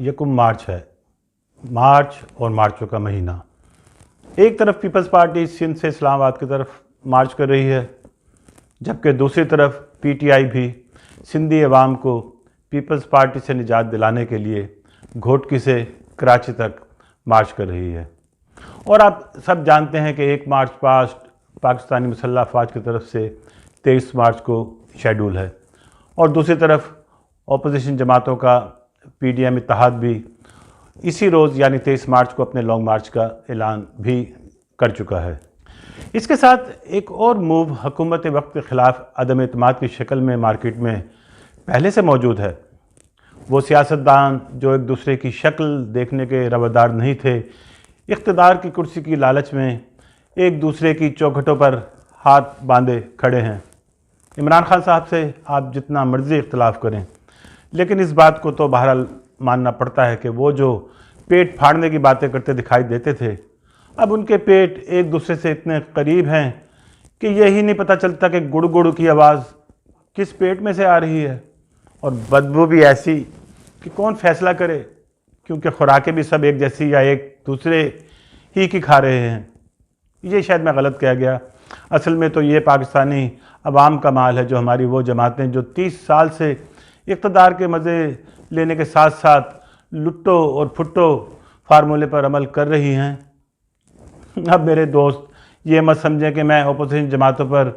यकम मार्च है। मार्च और मार्चों का महीना। एक तरफ पीपल्स पार्टी सिंध से इस्लामाबाद की तरफ मार्च कर रही है, जबकि दूसरी तरफ पीटीआई भी सिंधी अवाम को पीपल्स पार्टी से निजात दिलाने के लिए घोटकी से कराची तक मार्च कर रही है। और आप सब जानते हैं कि 1 मार्च पास्ट पाकिस्तानी मुसल्लह अफवाज की तरफ से 23 मार्च को शेड्यूल है, और दूसरी तरफ अपोजिशन जमातों का पीडीएम इत्तेहाद भी इसी रोज़ यानी 23 मार्च को अपने लॉन्ग मार्च का ऐलान भी कर चुका है। इसके साथ एक और मूव हुकूमत वक्त के ख़िलाफ़ अदम एतमाद की शक्ल में मार्केट में पहले से मौजूद है। वो सियासतदान जो एक दूसरे की शक्ल देखने के रवादार नहीं थे, इख्तिदार की कुर्सी की लालच में एक दूसरे की चौखटों पर हाथ बांधे खड़े हैं। इमरान खान साहब से आप जितना मर्ज़ी इख्तिलाफ़ करें, लेकिन इस बात को तो बहरहाल मानना पड़ता है कि वो जो पेट फाड़ने की बातें करते दिखाई देते थे, अब उनके पेट एक दूसरे से इतने करीब हैं कि यही नहीं पता चलता कि गुड़ गुड़ की आवाज़ किस पेट में से आ रही है, और बदबू भी ऐसी कि कौन फैसला करे, क्योंकि खुराकें भी सब एक जैसी या एक दूसरे ही की खा रहे हैं। ये शायद मैं गलत कह गया। असल में तो ये पाकिस्तानी अवाम का माल है, जो हमारी वो जमातें जो 30 साल से इक़्तिदार के मज़े लेने के साथ साथ लुट्टो और फुट्टो फार्मूले पर अमल कर रही हैं। अब मेरे दोस्त ये मत समझें कि मैं अपोजिशन जमातों पर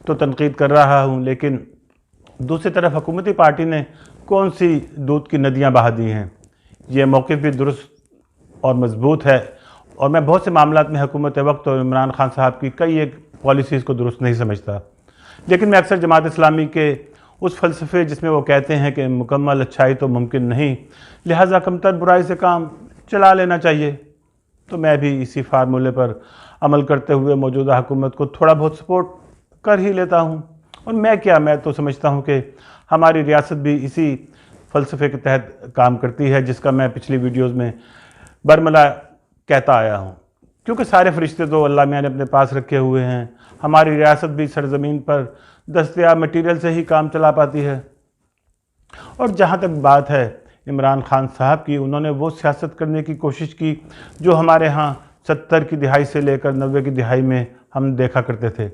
तो तनकीद कर रहा हूँ, लेकिन दूसरी तरफ हुकूमती पार्टी ने कौन सी दूध की नदियाँ बहा दी हैं। ये मौक़िफ़ भी दुरुस्त और मजबूत है, और मैं बहुत से मामलात में हुकूमत वक्त और इमरान खान साहब की कई एक पॉलिसीज़ को दुरुस्त नहीं समझता, लेकिन मैं अक्सर जमात इस्लामी के उस फ़लसफ़े जिसमें वो कहते हैं कि मुकम्मल अच्छाई तो मुमकिन नहीं, लिहाजा कमतर बुराई से काम चला लेना चाहिए, तो मैं भी इसी फार्मूले पर अमल करते हुए मौजूदा हुकूमत को थोड़ा बहुत सपोर्ट कर ही लेता हूँ। और मैं तो समझता हूँ कि हमारी रियासत भी इसी फ़लसफ़े के तहत काम करती है, जिसका मैं पिछली वीडियोज़ में बरमला कहता आया हूँ, क्योंकि सारे फरिश्ते तो अल्लाह मियाँ ने अपने पास रखे हुए हैं। हमारी रियासत भी सरज़मीन पर दस्तयाब मटीरियल से ही काम चला पाती है। और जहाँ तक बात है इमरान खान साहब की, उन्होंने वो सियासत करने की कोशिश की जो हमारे यहाँ 70 की दिहाई से लेकर 90 की दिहाई में हम देखा करते थे,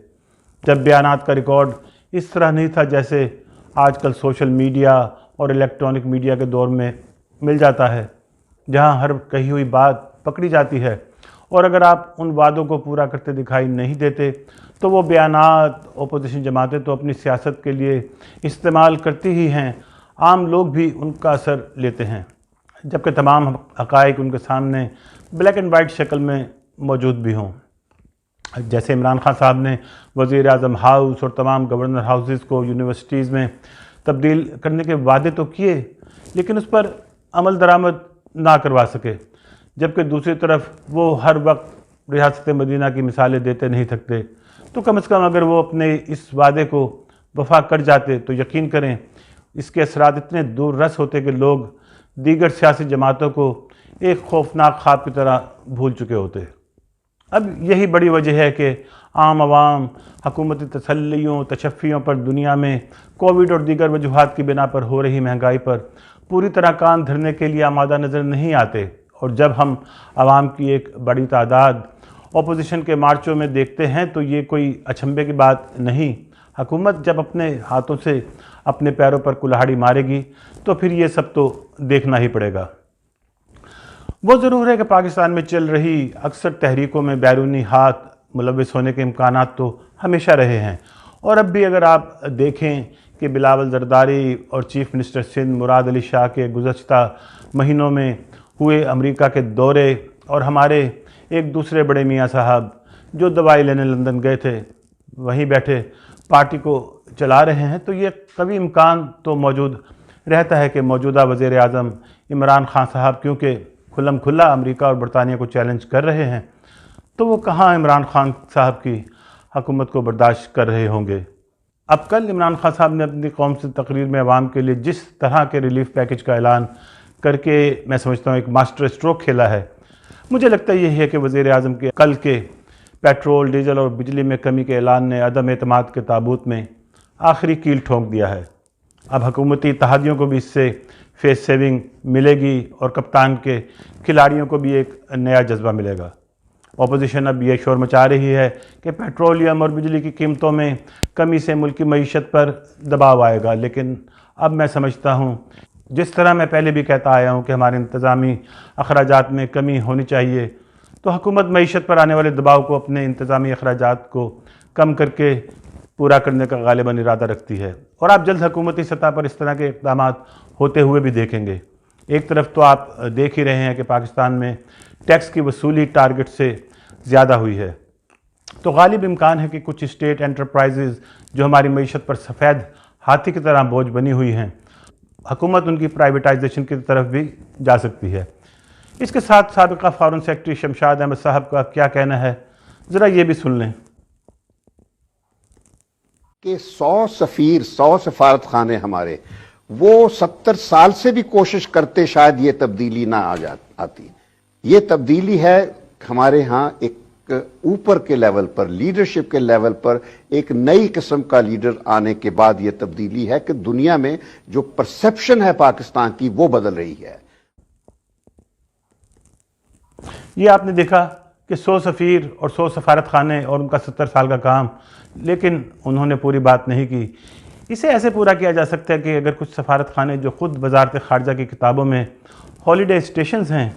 जब बयानात का रिकॉर्ड इस तरह नहीं था जैसे आजकल सोशल मीडिया और इलेक्ट्रॉनिक मीडिया के दौर में मिल जाता है, जहाँ हर कही हुई बात पकड़ी जाती है, और अगर आप उन वादों को पूरा करते दिखाई नहीं देते तो वो बयानात अपोजिशन जमातें तो अपनी सियासत के लिए इस्तेमाल करती ही हैं, आम लोग भी उनका असर लेते हैं, जबकि तमाम हक़ाइक़ उनके सामने ब्लैक एंड वाइट शक्ल में मौजूद भी हों। जैसे इमरान खान साहब ने वज़ीर आज़म हाउस और तमाम गवर्नर हाउसेस को यूनिवर्सिटीज़ में तब्दील करने के वादे तो किए, लेकिन उस पर अमल दरामद ना करवा सके, जबकि दूसरी तरफ वो हर वक्त रियासत मदीना की मिसालें देते नहीं थकते। तो कम से कम अगर वो अपने इस वादे को वफा कर जाते तो यकीन करें इसके असरात इतने दूर रस होते कि लोग दीगर सियासी जमातों को एक खौफनाक ख्वाब की तरह भूल चुके होते। अब यही बड़ी वजह है कि आम आवाम हुकूमती तसल्लियों तशफ़ियों पर दुनिया में कोविड और दीगर वजूहात की बिना पर हो रही महंगाई पर पूरी तरह कान धरने के लिए आमादा नज़र नहीं आते। और जब हम आवाम की एक बड़ी तादाद अपोजिशन के मार्चों में देखते हैं तो ये कोई अचंभे की बात नहीं। हुकूमत जब अपने हाथों से अपने पैरों पर कुल्हाड़ी मारेगी तो फिर ये सब तो देखना ही पड़ेगा। वो ज़रूर है कि पाकिस्तान में चल रही अक्सर तहरीकों में बैरूनी हाथ मुलविस होने के इम्कानात तो हमेशा रहे हैं, और अब भी अगर आप देखें कि बिलावल ज़रदारी और चीफ़ मिनिस्टर सिंध मुराद अली शाह के गुज़श्ता महीनों में हुए अमेरिका के दौरे और हमारे एक दूसरे बड़े मियाँ साहब जो दवाई लेने लंदन गए थे वहीं बैठे पार्टी को चला रहे हैं, तो ये कभी इम्कान तो मौजूद रहता है कि मौजूदा वज़ीर आज़म इमरान खान साहब क्योंकि खुल्लम खुल्ला अमेरिका और बरतानिया को चैलेंज कर रहे हैं, तो वो कहाँ इमरान खान साहब की हुकूमत को बर्दाश्त कर रहे होंगे। अब कल इमरान खान साहब ने अपनी कौम से तकरीर में अवाम के लिए जिस तरह के रिलीफ पैकेज का ऐलान करके मैं समझता हूँ एक मास्टर स्ट्रोक खेला है, मुझे लगता है यही है कि वज़ीर आज़म के कल के पेट्रोल डीजल और बिजली में कमी के ऐलान ने अदम एतमाद के ताबूत में आखिरी कील ठोंक दिया है। اب حکومتی اتحادیوں کو بھی اس سے فیس سیونگ ملے گی اور کپتان کے کھلاڑیوں کو بھی ایک نیا جذبہ ملے گا۔ اپوزیشن اب یہ شور مچا رہی ہے کہ پیٹرولیم اور بجلی کی قیمتوں میں کمی سے ملکی معیشت پر دباؤ آئے گا، لیکن اب میں سمجھتا ہوں جس طرح میں پہلے بھی کہتا آیا ہوں کہ ہمارے انتظامی اخراجات میں کمی ہونی چاہیے، تو حکومت معیشت پر آنے والے دباؤ کو اپنے انتظامی اخراجات کو کم کر کے پورا کرنے کا غالباً ارادہ رکھتی ہے، اور آپ جلد حکومتی سطح پر اس طرح کے اقدامات ہوتے ہوئے بھی دیکھیں گے۔ ایک طرف تو آپ دیکھ ہی رہے ہیں کہ پاکستان میں ٹیکس کی وصولی ٹارگٹ سے زیادہ ہوئی ہے، تو غالب امکان ہے کہ کچھ اسٹیٹ انٹرپرائزز جو ہماری معیشت پر سفید ہاتھی کی طرح بوجھ بنی ہوئی ہیں، حکومت ان کی پرائیویٹائزیشن کی طرف بھی جا سکتی ہے۔ اس کے ساتھ سابقہ فارن سیکرٹری شمشاد احمد صاحب کا کیا کہنا ہے، ذرا یہ بھی سن لیں۔ کہ 100 سفیر 100 سفارت خانے ہمارے وہ 70 سال سے بھی کوشش کرتے شاید یہ تبدیلی نہ آتی۔ یہ تبدیلی ہے ہمارے ہاں ایک اوپر کے لیول پر، لیڈرشپ کے لیول پر ایک نئی قسم کا لیڈر آنے کے بعد یہ تبدیلی ہے کہ دنیا میں جو پرسپشن ہے پاکستان کی وہ بدل رہی ہے۔ یہ آپ نے دیکھا کہ 100 سفیر اور 100 سفارت خانے اور ان کا 70 سال کا کام، لیکن انہوں نے پوری بات نہیں کی۔ اسے ایسے پورا کیا جا سکتا ہے کہ اگر کچھ سفارت خانے جو خود وزارت خارجہ کی کتابوں میں ہالیڈے اسٹیشنز ہیں،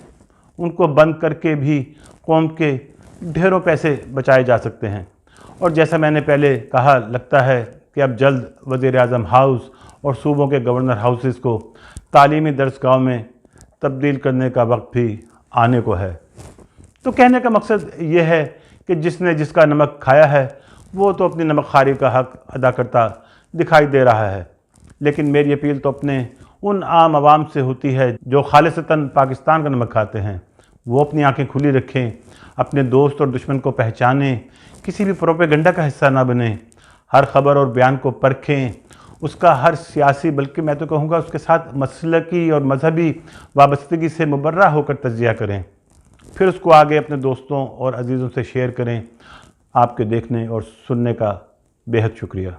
ان کو بند کر کے بھی قوم کے ڈھیروں پیسے بچائے جا سکتے ہیں۔ اور جیسا میں نے پہلے کہا، لگتا ہے کہ اب جلد وزیر اعظم ہاؤس اور صوبوں کے گورنر ہاؤسز کو تعلیمی درسگاہوں میں تبدیل کرنے کا وقت بھی آنے کو ہے۔ تو کہنے کا مقصد یہ ہے کہ جس نے جس کا نمک کھایا ہے وہ تو اپنی نمک خواری کا حق ادا کرتا دکھائی دے رہا ہے، لیکن میری اپیل تو اپنے ان عام عوام سے ہوتی ہے جو خالصتاً پاکستان کا نمک کھاتے ہیں۔ وہ اپنی آنکھیں کھلی رکھیں، اپنے دوست اور دشمن کو پہچانیں، کسی بھی پروپیگنڈا کا حصہ نہ بنیں، ہر خبر اور بیان کو پرکھیں، اس کا ہر سیاسی بلکہ میں تو کہوں گا اس کے ساتھ مسلکی اور مذہبی وابستگی سے مبرہ ہو کر تجزیہ کریں، پھر اس کو آگے اپنے دوستوں اور عزیزوں سے شیئر کریں۔ آپ کے دیکھنے اور سننے کا بے حد شکریہ۔